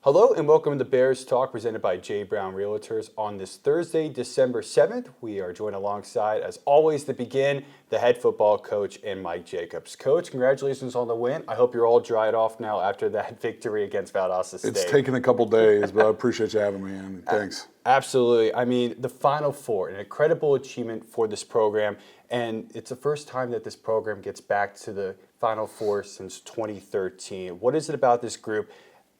Hello and welcome to Bears Talk presented by J. Brown Realtors. On this Thursday, December 7th, we are joined alongside, as always, to begin, the head football coach and Mike Jacobs. Coach, congratulations on the win. I hope you're all dried off now after that victory against Valdosta State. It's taken a couple days, but I appreciate you having me, and thanks. Absolutely. I mean, the Final Four, an incredible achievement for this program, and it's the first time that this program gets back to the Final Four since 2013. What is it about this group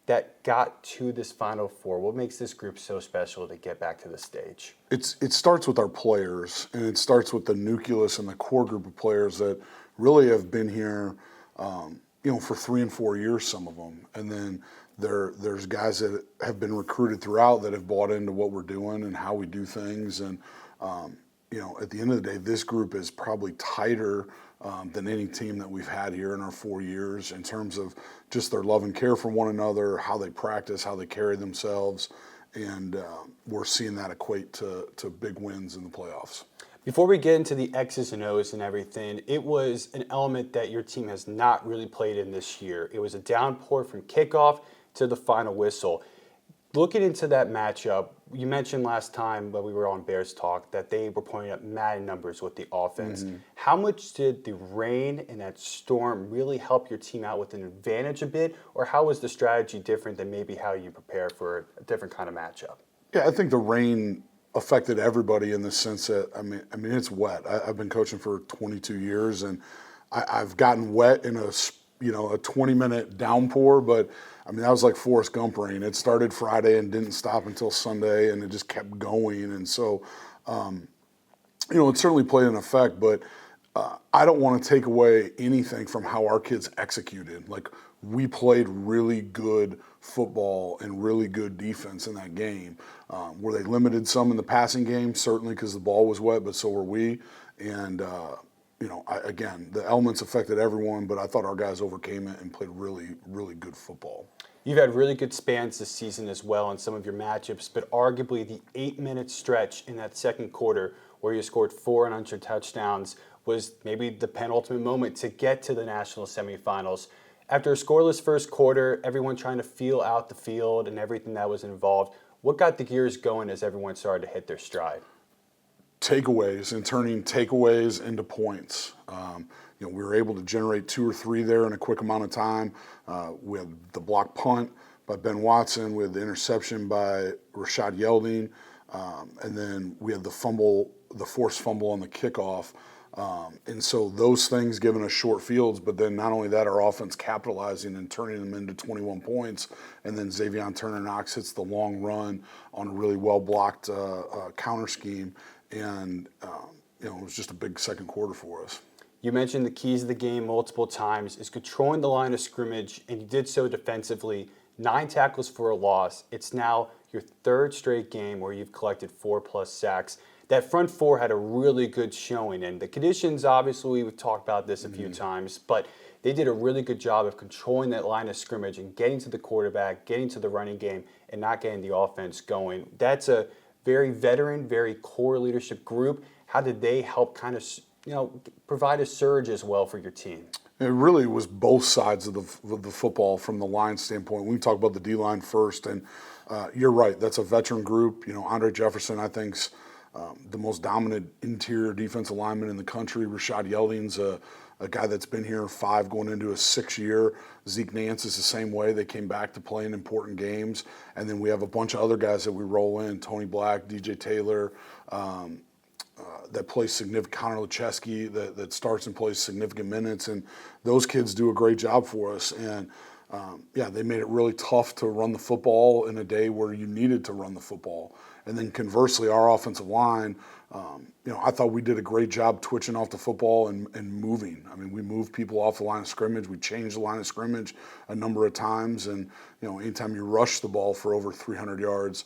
that got to this Final Four? What makes this group so special to get back to the stage? It starts with our players, and it starts with the nucleus and the core group of players that really have been here, for 3 and 4 years, some of them. And then there's guys that have been recruited throughout that have bought into what we're doing and how we do things. And, at the end of the day, this group is probably tighter than any team that we've had here in our 4 years in terms of just their love and care for one another, how they practice, how they carry themselves, and we're seeing that equate to big wins in the playoffs. Before we get into the X's and O's and everything, it was an element that your team has not really played in this year. It was a downpour from kickoff to the final whistle. Looking into that matchup, you mentioned last time when we were on Bears Talk that they were pointing up mad numbers with the offense. Mm-hmm. How much did the rain and that storm really help your team out with an advantage a bit, or how was the strategy different than maybe how you prepare for a different kind of matchup? Yeah, I think the rain affected everybody in the sense that, I mean, it's wet. I've been coaching for 22 years, and I've gotten wet in a 20-minute downpour, but that was like Forrest Gump rain. It started Friday and didn't stop until Sunday, and it just kept going. And so, it certainly played an effect, but I don't want to take away anything from how our kids executed. Like, we played really good football and really good defense in that game. Were they limited some in the passing game? Certainly, because the ball was wet, but so were we. And, again, the elements affected everyone, but I thought our guys overcame it and played really, really good football. You've had really good spans this season as well in some of your matchups, but arguably the 8-minute stretch in that second quarter where you scored 4 unanswered touchdowns was maybe the penultimate moment to get to the national semifinals. After a scoreless first quarter, everyone trying to feel out the field and everything that was involved, what got the gears going as everyone started to hit their stride? Takeaways and turning takeaways into points. We were able to generate 2 or 3 there in a quick amount of time. We had the block punt by Ben Watson, with the interception by Rashad Yelding, and then we had the forced fumble on the kickoff. And so those things giving us short fields, but then not only that, our offense capitalizing and turning them into 21 points, and then Xavion Turner-Knox hits the long run on a really well-blocked counter scheme, and it was just a big second quarter for us. You mentioned the keys of the game multiple times is controlling the line of scrimmage, and you did so defensively. 9 tackles for a loss. It's now your 3rd straight game where you've collected 4+ sacks. That front four had a really good showing, and the conditions, obviously, we've talked about this a few times, but they did a really good job of controlling that line of scrimmage and getting to the quarterback, getting to the running game, and not getting the offense going. That's a very veteran, very core leadership group. How did they help kind of, provide a surge as well for your team? It really was both sides of the football from the line standpoint. We can talk about the D-line first, and you're right. That's a veteran group. Andre Jefferson, I think's the most dominant interior defensive lineman in the country. Rashad Yelding's a guy that's been here 5 going into his 6th year. Zeke Nance is the same way. They came back to play in important games. And then we have a bunch of other guys that we roll in, Tony Black, DJ Taylor, that plays significant, Connor Lecheski, that starts and plays significant minutes. And those kids do a great job for us. And, they made it really tough to run the football in a day where you needed to run the football. And then conversely, our offensive line, I thought we did a great job twitching off the football and moving. We moved people off the line of scrimmage. We changed the line of scrimmage a number of times. And, anytime you rush the ball for over 300 yards,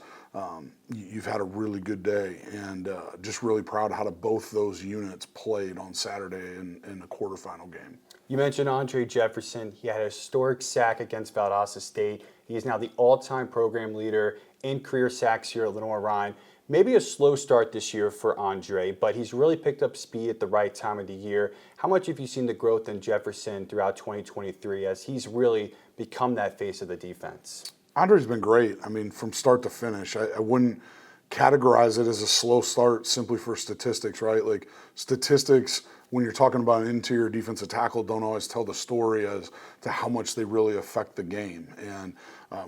you've had a really good day. And just really proud of how both those units played on Saturday in the quarterfinal game. You mentioned Andre Jefferson. He had a historic sack against Valdosta State. He is now the all-time program leader in career sacks here at Lenoir-Rhyne. Maybe a slow start this year for Andre, but he's really picked up speed at the right time of the year. How much have you seen the growth in Jefferson throughout 2023 as he's really become that face of the defense? Andre's been great. I mean, from start to finish. I wouldn't categorize it as a slow start simply for statistics, right? Like statistics, when you're talking about an interior defensive tackle, don't always tell the story as to how much they really affect the game. And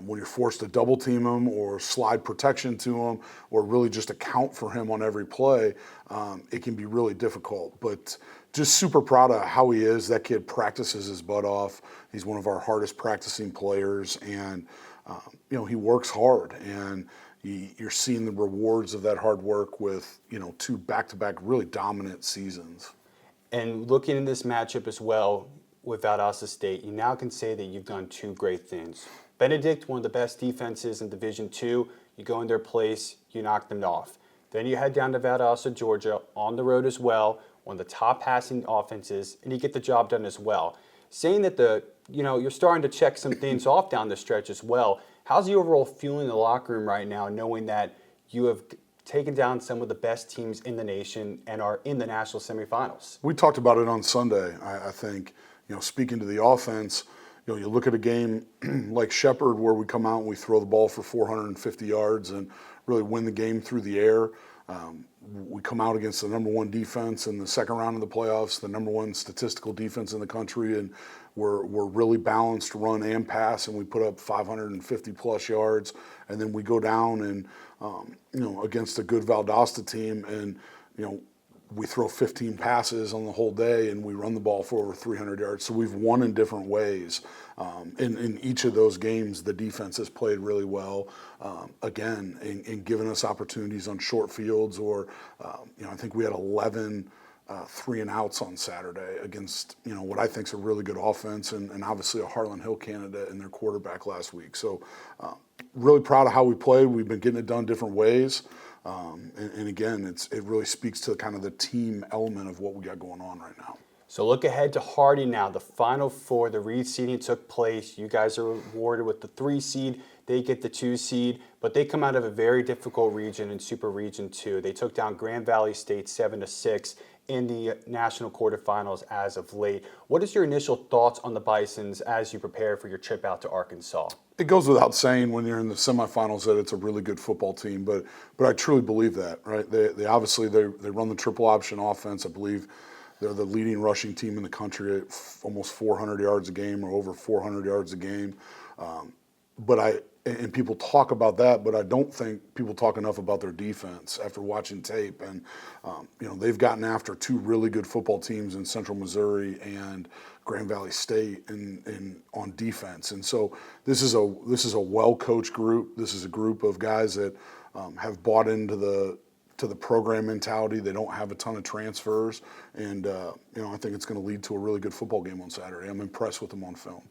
when you're forced to double team him or slide protection to him or really just account for him on every play, it can be really difficult. But just super proud of how he is. That kid practices his butt off. He's one of our hardest practicing players, and he works hard, and you're seeing the rewards of that hard work with 2 back-to-back really dominant seasons. And looking in this matchup as well with Valdosta State, you now can say that you've done 2 great things. Benedict, one of the best defenses in Division II, you go in their place, you knock them off. Then you head down to Valdosta, Georgia, on the road as well, one of the top passing offenses, and you get the job done as well. Saying that you're starting to check some things off down the stretch as well. How's the overall feeling in the locker room right now, knowing that you have taken down some of the best teams in the nation and are in the national semifinals? We talked about it on Sunday. I think, speaking to the offense, you look at a game like Shepherd where we come out and we throw the ball for 450 yards and really win the game through the air. We come out against the number 1 defense in the second round of the playoffs, the number 1 statistical defense in the country, and we're really balanced run and pass, and we put up 550 plus yards. And then we go down and against a good Valdosta team, and we throw 15 passes on the whole day, and we run the ball for over 300 yards. So we've won in different ways. In each of those games, the defense has played really well, again, in giving us opportunities on short fields. Or, I think we had 11 3-and-outs on Saturday against, what I think is a really good offense and obviously a Harlan Hill candidate in their quarterback last week. So really proud of how we played. We've been getting it done different ways. And again, it really speaks to kind of the team element of what we got going on right now. So look ahead to Hardy now. The Final Four, the reseeding took place. You guys are awarded with the 3 seed. They get the 2 seed, but they come out of a very difficult region in Super Region 2. They took down Grand Valley State 7-6 in the national quarterfinals as of late. What is your initial thoughts on the Bisons as you prepare for your trip out to Arkansas? It goes without saying when you're in the semifinals that it's a really good football team, but I truly believe that, right? They obviously run the triple option offense. I believe they're the leading rushing team in the country at almost 400 yards a game or over 400 yards a game. And people talk about that, but I don't think people talk enough about their defense after watching tape. And they've gotten after 2 really good football teams in Central Missouri and Grand Valley State in on defense. And so this is a well-coached group. This is a group of guys that have bought into the program mentality. They don't have a ton of transfers, and I think it's going to lead to a really good football game on Saturday. I'm impressed with them on film.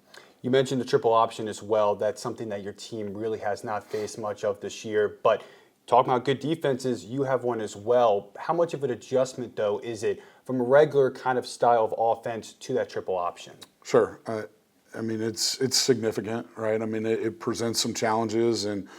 You mentioned the triple option as well. That's something that your team really has not faced much of this year. But talking about good defenses, you have one as well. How much of an adjustment, though, is it from a regular kind of style of offense to that triple option? Sure. I mean, it's significant, right? I mean, it presents some challenges, and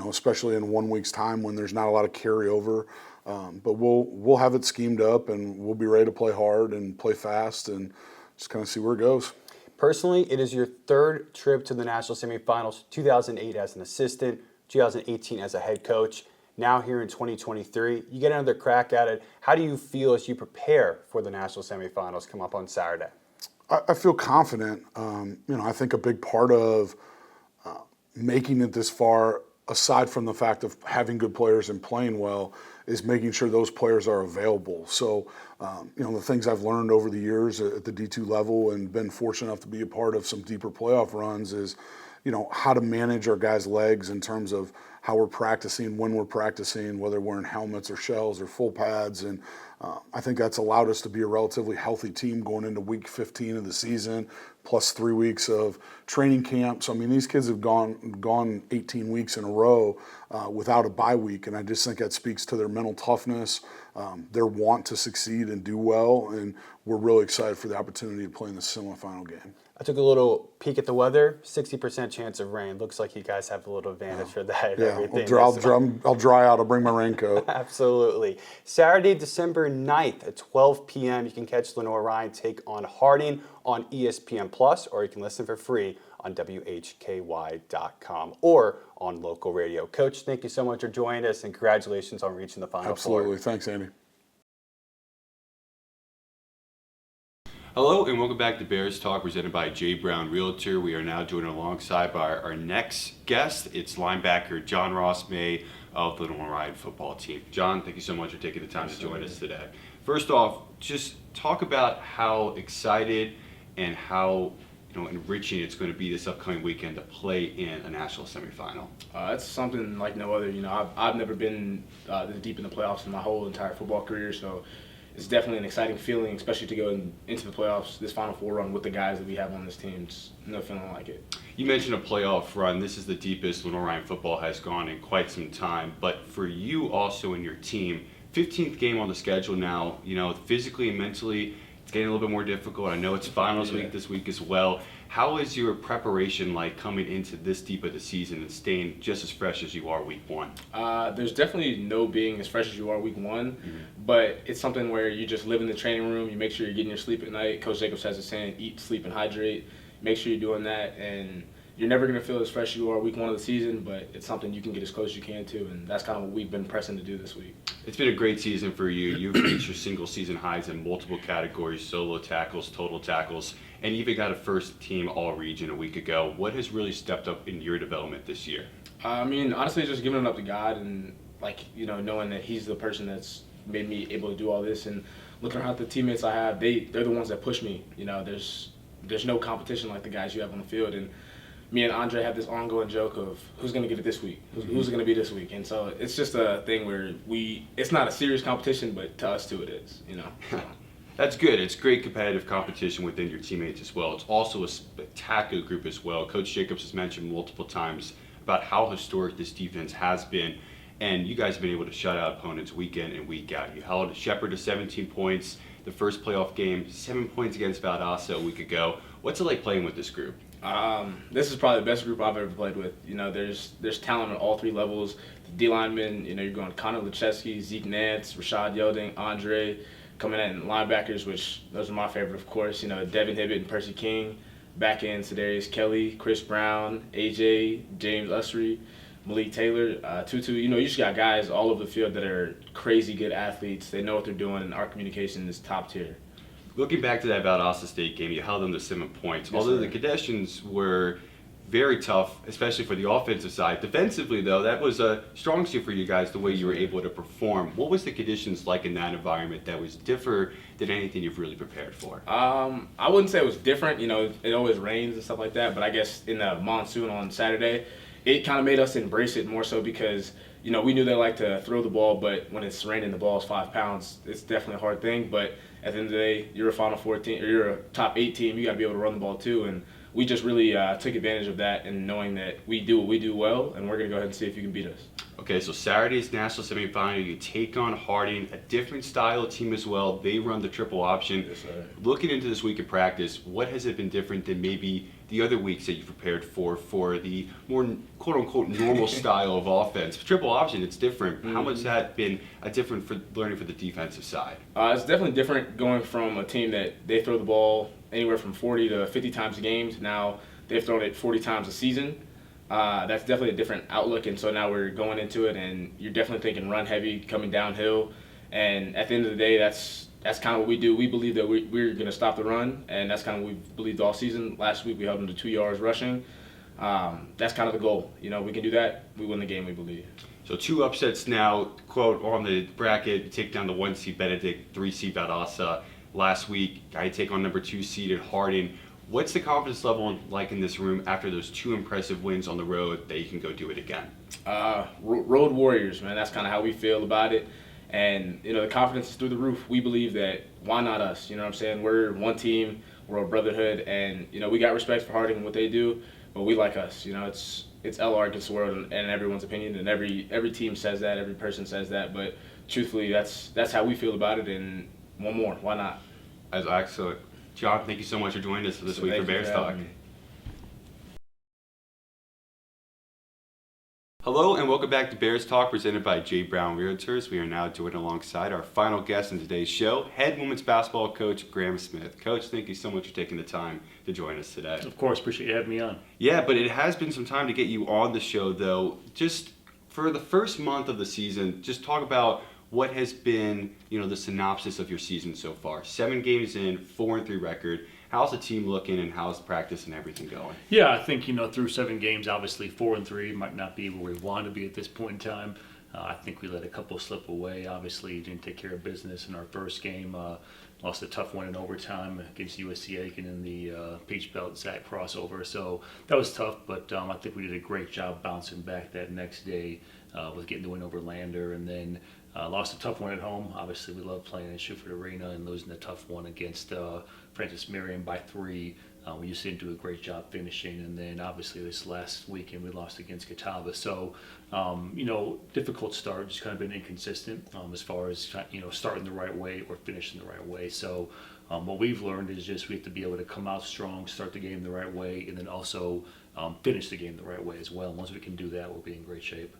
especially in 1 week's time when there's not a lot of carryover. But we'll have it schemed up, and we'll be ready to play hard and play fast and just kind of see where it goes. Personally, it is your 3rd trip to the national semifinals, 2008 as an assistant, 2018 as a head coach. Now here in 2023, you get another crack at it. How do you feel as you prepare for the national semifinals come up on Saturday? I feel confident. I think a big part of making it this far, aside from the fact of having good players and playing well, is making sure those players are available. So, the things I've learned over the years at the D2 level and been fortunate enough to be a part of some deeper playoff runs is, how to manage our guys' legs in terms of how we're practicing, when we're practicing, whether we're in helmets or shells or full pads. And I think that's allowed us to be a relatively healthy team going into week 15 of the season, plus 3 weeks of training camp. So, I mean, these kids have gone 18 weeks in a row without a bye week. And I just think that speaks to their mental toughness, their want to succeed and do well. And we're really excited for the opportunity to play in the semifinal game. I took a little peek at the weather. 60% chance of rain. Looks like you guys have a little advantage for that. And Yeah, everything. I'll dry out. I'll bring my raincoat. Absolutely. Saturday, December 9th at 12 p.m. You can catch Lenoir-Rhyne take on Harding on ESPN Plus, or you can listen for free on WHKY.com or on local radio. Coach, thank you so much for joining us, and congratulations on reaching the Final Four. Absolutely. Thanks, Andy. Hello and welcome back to Bears Talk, presented by J. Brown Realtor. We are now joined alongside by our next guest. It's linebacker John Ross Maye of the Lenoir-Rhyne football team. John, thank you so much for taking the time to join us today. First off, just talk about how excited and how enriching it's going to be this upcoming weekend to play in a national semifinal. It's something like no other. I've never been this deep in the playoffs in my whole entire football career, so it's definitely an exciting feeling, especially to go into the playoffs, this Final Four run with the guys that we have on this team. It's no feeling like it. You mentioned a playoff run. This is the deepest Lenoir-Rhyne football has gone in quite some time. But for you also and your team, 15th game on the schedule now, physically and mentally, it's getting a little bit more difficult. I know it's finals week this week as well. How is your preparation like coming into this deep of the season and staying just as fresh as you are week one? There's definitely no being as fresh as you are week one, but it's something where you just live in the training room, you make sure you're getting your sleep at night. Coach Jacobs has a saying, eat, sleep, and hydrate. Make sure you're doing that, and you're never going to feel as fresh as you are week one of the season, but it's something you can get as close as you can to, and that's kind of what we've been pressing to do this week. It's been a great season for you. You've reached your single season highs in multiple categories: solo tackles, total tackles, and even got a first team all region a week ago. What has really stepped up in your development this year? Honestly, just giving it up to God and knowing that He's the person that's made me able to do all this, and looking at the teammates I have, they're the ones that push me. There's no competition like the guys you have on the field, and me and Andre have this ongoing joke of who's going to get it this week, who's going to be this week, and so it's just a thing where it's not a serious competition, but to us too it is. So. That's good. It's great competitive competition within your teammates as well. It's also a spectacular group as well. Coach Jacobs has mentioned multiple times about how historic this defense has been, and you guys have been able to shut out opponents week in and week out. You held Shepherd to 17 points, the first playoff game, 7 points against Valdosta a week ago. What's it like playing with this group? This is probably the best group I've ever played with. There's talent at all three levels. The D linemen, you're going Connor Lucheski, Zeke Nance, Rashad Yelding, Andre, coming in linebackers, which those are my favorite, of course. Devin Hibbett and Percy King. Back end, Sedarius Kelly, Chris Brown, AJ, James Usry, Malik Taylor, Tutu. You just got guys all over the field that are crazy good athletes. They know what they're doing, and our communication is top tier. Looking back to that Valdosta State game, you held them to 7 points. Yes, Although sir. the conditions were very tough, especially for the offensive side. Defensively, though, that was a strong suit for you guys, the way you were able to perform. What was the conditions like in that environment that was different than anything you've really prepared for? I wouldn't say it was different. It always rains and stuff like that, but I guess in the monsoon on Saturday, it kind of made us embrace it more so because, we knew they like to throw the ball, but when it's raining, the ball is 5 pounds. It's definitely a hard thing, but at the end of the day, you're a Final Four team, or you're a top 8 team, you got to be able to run the ball too, and we just really took advantage of that and knowing that we do what we do well, and we're going to go ahead and see if you can beat us. Okay, so Saturday's national semifinal, you take on Harding, a different style of team as well. They run the triple option. Yes, sir. Looking into this week of practice, what has it been different than maybe the other weeks that you've prepared for the more quote-unquote normal style of offense? Triple option, it's different. How much has that been different for learning for the defensive side? It's definitely different going from a team that they throw the ball anywhere from 40 to 50 times a game to now they've thrown it 40 times a season. That's definitely a different outlook, and so now we're going into it, and you're definitely thinking run heavy, coming downhill, and at the end of the day, that's kind of what we do. We believe that we're going to stop the run, and that's kind of what we've believed all season. Last week we held them to 2 yards rushing. That's kind of the goal. We can do that. We win the game, we believe. So 2 upsets now, quote, on the bracket. You take down the 1 seed Benedict, 3 seed Valdosta. Last week, I take on number 2 seeded Harding. What's the confidence level like in this room after those 2 impressive wins on the road that you can go do it again? Road warriors, man. That's kind of how we feel about it. And, the confidence is through the roof. We believe that why not us? You know what I'm saying? We're one team. We're a brotherhood. And, we got respect for Harding and what they do, but we like us. It's LR against the world and everyone's opinion. And every team says that. Every person says that. But truthfully, that's how we feel about it. And one more. Why not? As excellent. John, thank you so much for joining us this week Thank for you Bears for Talk. having me. Hello and welcome back to Bears Talk presented by J. Brown Realtors. We are now joined alongside our final guest in today's show, head women's basketball coach Grahm Smith. Coach, thank you so much for taking the time to join us today. Of course, appreciate you having me on. Yeah, but it has been some time to get you on the show though. Just for the first month of the season, just talk about what has been, the synopsis of your season so far. 7 games in, 4-3 record. How's the team looking and how's practice and everything going? Yeah, I think, through 7 games, obviously 4-3 might not be where we want to be at this point in time. I think we let a couple slip away. Obviously, didn't take care of business in our first game. Lost a tough one in overtime against USC Aiken in the Peach Belt Zach crossover. So that was tough, but I think we did a great job bouncing back that next day with getting the win over Lander. And then lost a tough one at home. Obviously, we love playing in Schuford Arena and losing a tough one against Francis Marion by 3. We just didn't do a great job finishing. And then obviously this last weekend we lost against Catawba. So, difficult start, just kind of been inconsistent as far as, starting the right way or finishing the right way. So what we've learned is just we have to be able to come out strong, start the game the right way, and then also finish the game the right way as well. Once we can do that, we'll be in great shape.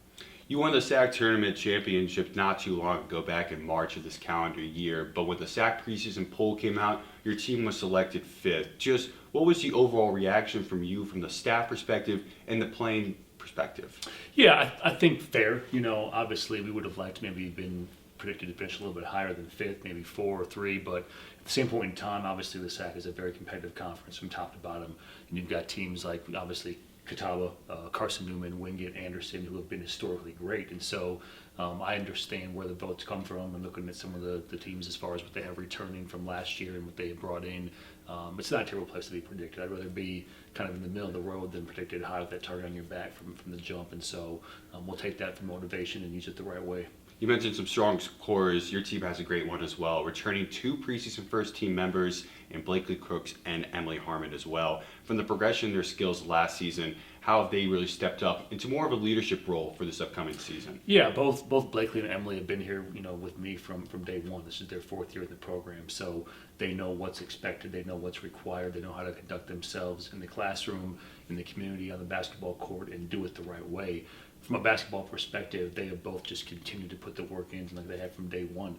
You won the SAC Tournament Championship not too long ago, back in March of this calendar year, but when the SAC preseason poll came out, your team was selected 5th. Just what was the overall reaction from you from the staff perspective and the playing perspective? Yeah, I think fair. Obviously we would have liked maybe been predicted to finish a little bit higher than 5th, maybe 4 or 3, but at the same point in time, obviously the SAC is a very competitive conference from top to bottom, and you've got teams like, obviously, Catawba, Carson Newman, Wingate, Anderson, who have been historically great. And so I understand where the votes come from and looking at some of the teams as far as what they have returning from last year and what they have brought in. It's not a terrible place to be predicted. I'd rather be kind of in the middle of the road than predicted high with that target on your back from the jump. And so we'll take that for motivation and use it the right way. You mentioned some strong scores. Your team has a great one as well, returning 2 preseason first-team members in Blakely Crooks and Emily Harmon as well. From the progression of their skills last season, how have they really stepped up into more of a leadership role for this upcoming season? Yeah, both Blakely and Emily have been here, with me from day one. This is their 4th year in the program, so they know what's expected, they know what's required, they know how to conduct themselves in the classroom, in the community, on the basketball court, and do it the right way. From a basketball perspective, they have both just continued to put the work in like they have from day one.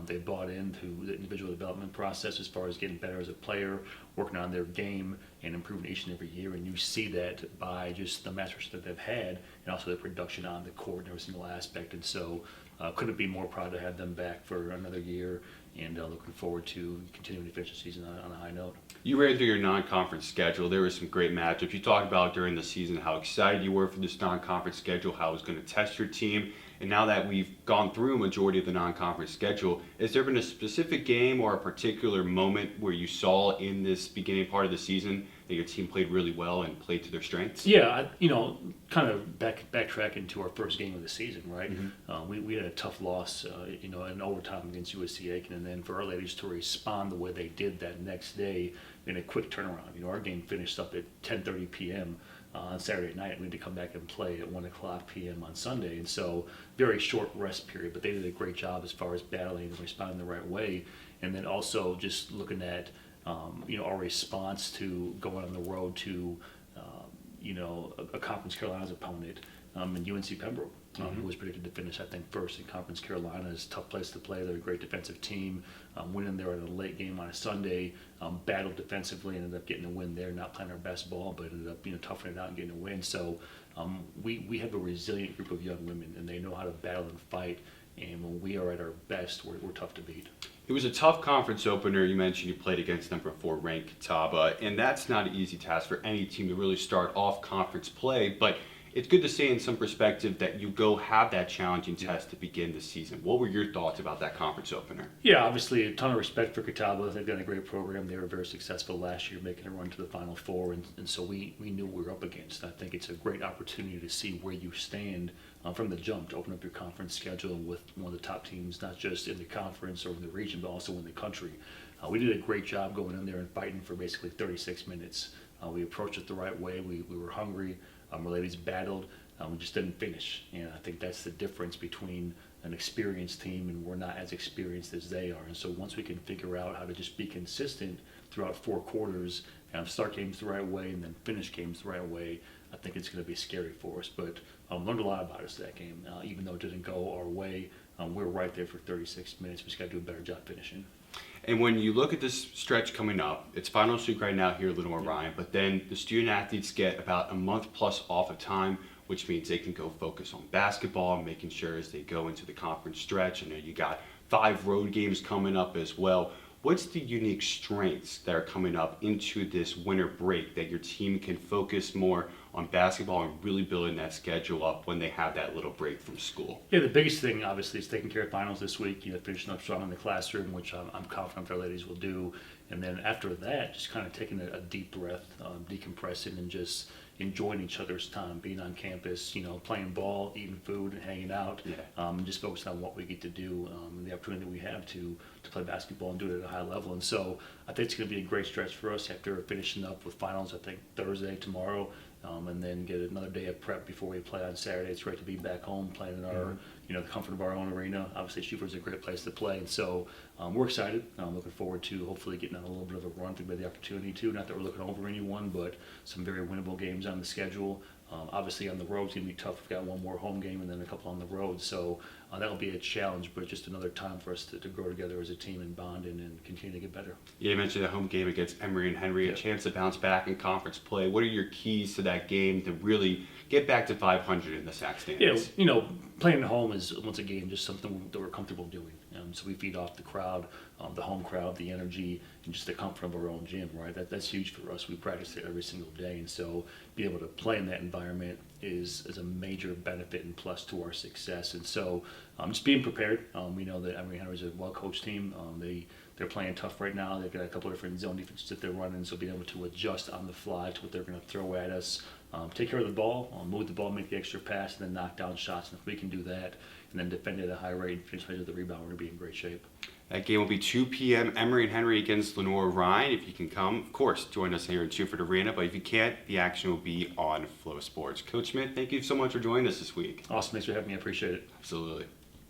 They bought into the individual development process as far as getting better as a player, working on their game, and improving each and every year. And you see that by just the matches that they've had and also the production on the court and every single aspect. And so couldn't be more proud to have them back for another year and looking forward to continuing to finish the season on a high note. You ran through your non-conference schedule. There were some great matchups. You talked about during the season how excited you were for this non-conference schedule, how it was going to test your team. And now that we've gone through a majority of the non-conference schedule, has there been a specific game or a particular moment where you saw in this beginning part of the season that your team played really well and played to their strengths? Yeah, kind of backtracking to our first game of the season, right? Mm-hmm. We had a tough loss, in overtime against USC Aiken, and then for our ladies to respond the way they did that next day in a quick turnaround. Our game finished up at 10:30 p.m. On Saturday night. We had to come back and play at 1 o'clock p.m. on Sunday, and so very short rest period. But they did a great job as far as battling and responding the right way, and then also just looking at our response to going on the road to a Conference Carolina's opponent in UNC Pembroke, who was predicted to finish, I think, first in Conference Carolina. It's a tough place to play. They're a great defensive team. Winning there in a late game on a Sunday, battled defensively, ended up getting a win there. Not playing our best ball, but ended up toughing it out and getting a win. So we have a resilient group of young women, and they know how to battle and fight. And when we are at our best, we're tough to beat. It was a tough conference opener. You mentioned you played against number 4 ranked Catawba, and that's not an easy task for any team to really start off conference play, but it's good to see in some perspective that you go have that challenging test to begin the season. What were your thoughts about that conference opener? Yeah, obviously a ton of respect for Catawba. They've got a great program. They were very successful last year, making a run to the Final Four, and so we knew what we were up against. I think it's a great opportunity to see where you stand from the jump, to open up your conference schedule with one of the top teams, not just in the conference or in the region, but also in the country. We did a great job going in there and fighting for basically 36 minutes. We approached it the right way. We were hungry. Our ladies battled. We just didn't finish. And I think that's the difference between an experienced team and we're not as experienced as they are. And so once we can figure out how to just be consistent throughout 4 quarters, and start games the right way and then finish games the right way, I think it's going to be scary for us. But learned a lot about us that game. Even though it didn't go our way, we were right there for 36 minutes. We just got to do a better job finishing. And when you look at this stretch coming up, it's finals week right now here at Lenoir-Rhyne, but then the student athletes get about a month plus off of time, which means they can go focus on basketball, making sure as they go into the conference stretch. I know you got 5 road games coming up as well. What's the unique strengths that are coming up into this winter break that your team can focus more on basketball and really building that schedule up when they have that little break from school? Yeah, the biggest thing, obviously, is taking care of finals this week. Finishing up strong in the classroom, which I'm confident our ladies will do. And then after that, just kind of taking a deep breath, decompressing, and just enjoying each other's time, being on campus, playing ball, eating food, and hanging out. Yeah. And just focusing on what we get to do, and the opportunity that we have to play basketball and do it at a high level. And so I think it's going to be a great stretch for us after finishing up with finals, I think, Thursday, tomorrow. And then get another day of prep before we play on Saturday. It's great to be back home playing in our, the comfort of our own arena. Obviously, Schubert's a great place to play, and so we're excited. Looking forward to hopefully getting on a little bit of a run. Think about the opportunity too. Not that we're looking over anyone, but some very winnable games on the schedule. Obviously, on the road, it's going to be tough. We've got one more home game and then a couple on the road, so that'll be a challenge, but just another time for us to grow together as a team and bond and continue to get better. Yeah, you mentioned the home game against Emory and Henry, a chance to bounce back in conference play. What are your keys to that game to really get back to 500 in the SAC standings? Yeah, playing at home is, once again, just something that we're comfortable doing. So we feed off the crowd, the home crowd, the energy, and just the comfort of our own gym, right? That's huge for us. We practice it every single day, and so being able to play in that environment is a major benefit and plus to our success. And so just being prepared. We know that Emory Henry is a well-coached team. They're playing tough right now. They've got a couple of different zone defenses that they're running, so being able to adjust on the fly to what they're going to throw at us, take care of the ball, move the ball, make the extra pass, and then knock down shots. And if we can do that and then defend at a high rate and finish with the rebound, we're going to be in great shape. That game will be 2 p.m. Emory and Henry against Lenoir-Rhyne. If you can come, of course, join us here in Schubert's Arena. But if you can't, the action will be on Flow Sports. Coach Smith, thank you so much for joining us this week. Awesome. Thanks for having me. I appreciate it. Absolutely.